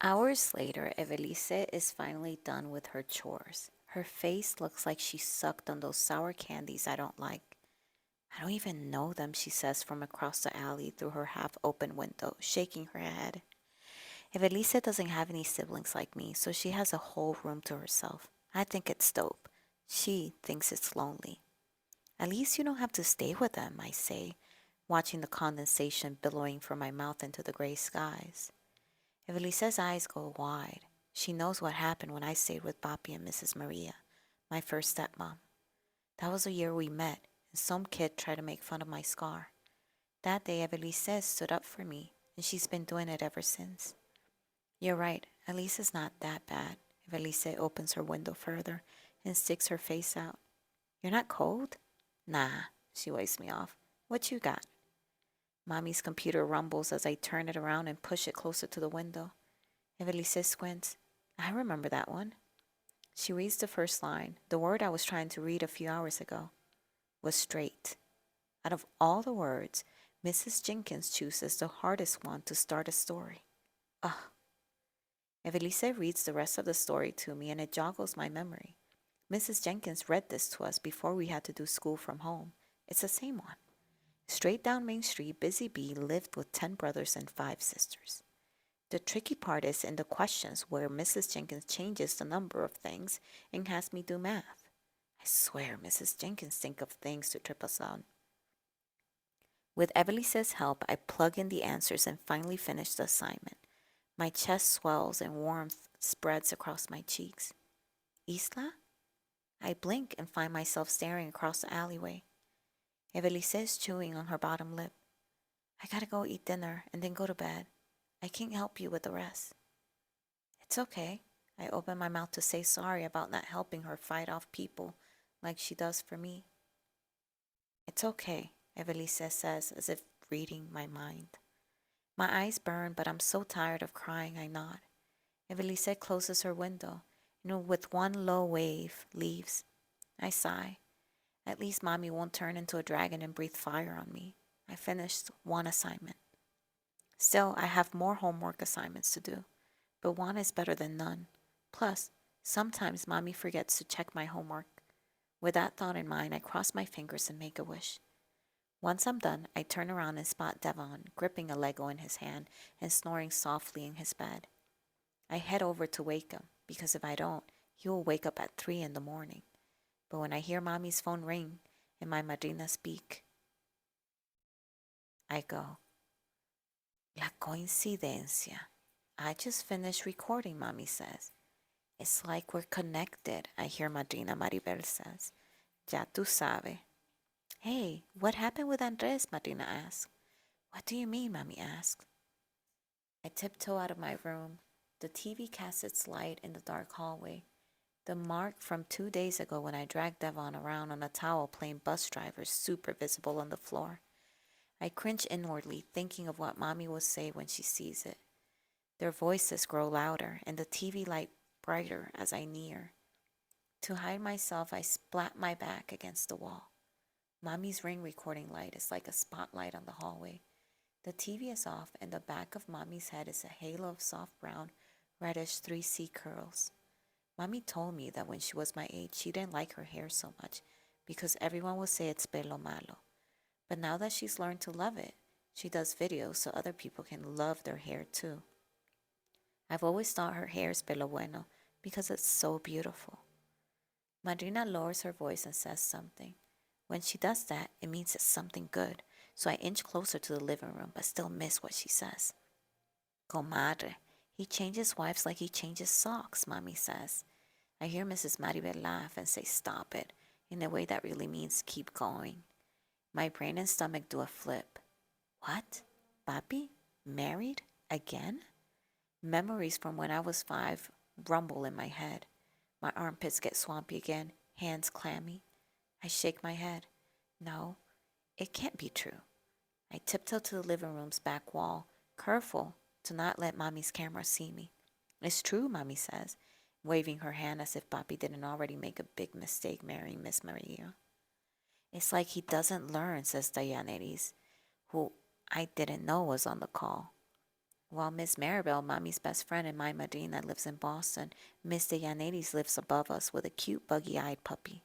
Hours later, Evelise is finally done with her chores. Her face looks like she sucked on those sour candies I don't like. I don't even know them, she says from across the alley through her half open window, shaking her head. Evelise doesn't have any siblings like me, so she has a whole room to herself. I think it's dope. She thinks it's lonely. At least you don't have to stay with them, I say, watching the condensation billowing from my mouth into the gray skies. Evelisa's eyes go wide. She knows what happened when I stayed with Papi and Mrs. Maria, my first stepmom. That was the year we met, and some kid tried to make fun of my scar. That day, Evelise stood up for me, and she's been doing it ever since. You're right, at least it's not that bad. Evelise opens her window further and sticks her face out. You're not cold? Nah, she waves me off. What you got? Mommy's computer rumbles as I turn it around and push it closer to the window. Evelise squints. I remember that one. She reads the first line. The word I was trying to read a few hours ago was straight. Out of all the words, Mrs. Jenkins chooses the hardest one to start a story. Ugh. Evelise reads the rest of the story to me and it joggles my memory. Mrs. Jenkins read this to us before we had to do school from home. It's the same one. Straight down Main Street, Busy Bee lived with 10 brothers and 5 sisters. The tricky part is in the questions where Mrs. Jenkins changes the number of things and has me do math. I swear Mrs. Jenkins thinks of things to trip us on. With Evelise's help, I plug in the answers and finally finish the assignment. My chest swells and warmth spreads across my cheeks. Isla? I blink and find myself staring across the alleyway. Evelise is chewing on her bottom lip. I gotta go eat dinner and then go to bed. I can't help you with the rest. It's okay. I open my mouth to say sorry about not helping her fight off people like she does for me. It's okay, Evelise says as if reading my mind. My eyes burn, but I'm so tired of crying I nod. Evelise closes her window and with one low wave leaves. I sigh. At least Mommy won't turn into a dragon and breathe fire on me. I finished one assignment. Still, I have more homework assignments to do, but one is better than none. Plus, sometimes Mommy forgets to check my homework. With that thought in mind, I cross my fingers and make a wish. Once I'm done, I turn around and spot Devon gripping a Lego in his hand and snoring softly in his bed. I head over to wake him, because if I don't, he will wake up at 3 in the morning. But when I hear Mommy's phone ring and my madrina speak, I go, La coincidencia. I just finished recording, Mommy says. It's like we're connected, I hear Madrina Maribel says. Ya tú sabe. Hey, what happened with Andres? Madrina asks. What do you mean? Mommy asks. I tiptoe out of my room. The TV casts its light in the dark hallway. The mark from 2 days ago when I dragged Devon around on a towel playing bus driver is super visible on the floor. I cringe inwardly, thinking of what Mommy will say when she sees it. Their voices grow louder and the TV light brighter as I near. To hide myself, I splat my back against the wall. Mommy's ring recording light is like a spotlight on the hallway. The TV is off and the back of Mommy's head is a halo of soft brown, reddish 3C curls. Mommy told me that when she was my age, she didn't like her hair so much because everyone would say it's pelo malo. But now that she's learned to love it, she does videos so other people can love their hair too. I've always thought her hair is pelo bueno because it's so beautiful. Madrina lowers her voice and says something. When she does that, it means it's something good, so I inch closer to the living room but still miss what she says. Comadre, he changes wives like he changes socks, Mommy says. I hear Mrs. Maribel laugh and say stop it, in a way that really means keep going. My brain and stomach do a flip. What? Papi? Married? Again? Memories from when I was 5 rumble in my head. My armpits get swampy again, hands clammy. I shake my head. No, it can't be true. I tiptoe to the living room's back wall, careful to not let Mommy's camera see me. It's true, Mommy says, waving her hand as if Papi didn't already make a big mistake marrying Miss Maria. It's like he doesn't learn, says Dayaneris, who I didn't know was on the call. While Miss Maribel, Mommy's best friend and my madrina, lives in Boston, Miss de Llaneris lives above us with a cute buggy-eyed puppy.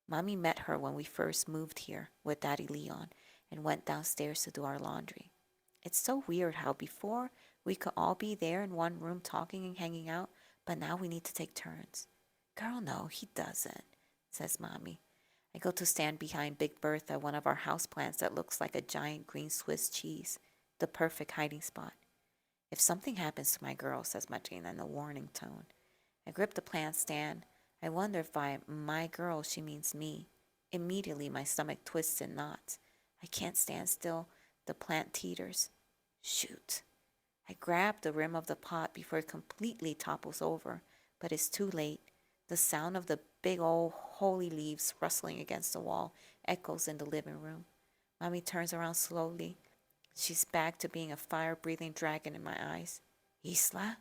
Mommy met her when we first moved here with Daddy Leon and went downstairs to do our laundry. It's so weird how before we could all be there in one room talking and hanging out, but now we need to take turns. Girl, no, he doesn't, says Mommy. I go to stand behind Big Bertha, one of our houseplants that looks like a giant green Swiss cheese, the perfect hiding spot. If something happens to my girl, says Madrina in a warning tone. I grip the plant stand. I wonder if by my girl she means me. Immediately my stomach twists in knots. I can't stand still. The plant teeters. Shoot. I grab the rim of the pot before it completely topples over, but it's too late. The sound of the big old holy leaves rustling against the wall echoes in the living room. Mommy turns around slowly. She's back to being a fire-breathing dragon in my eyes. Isla?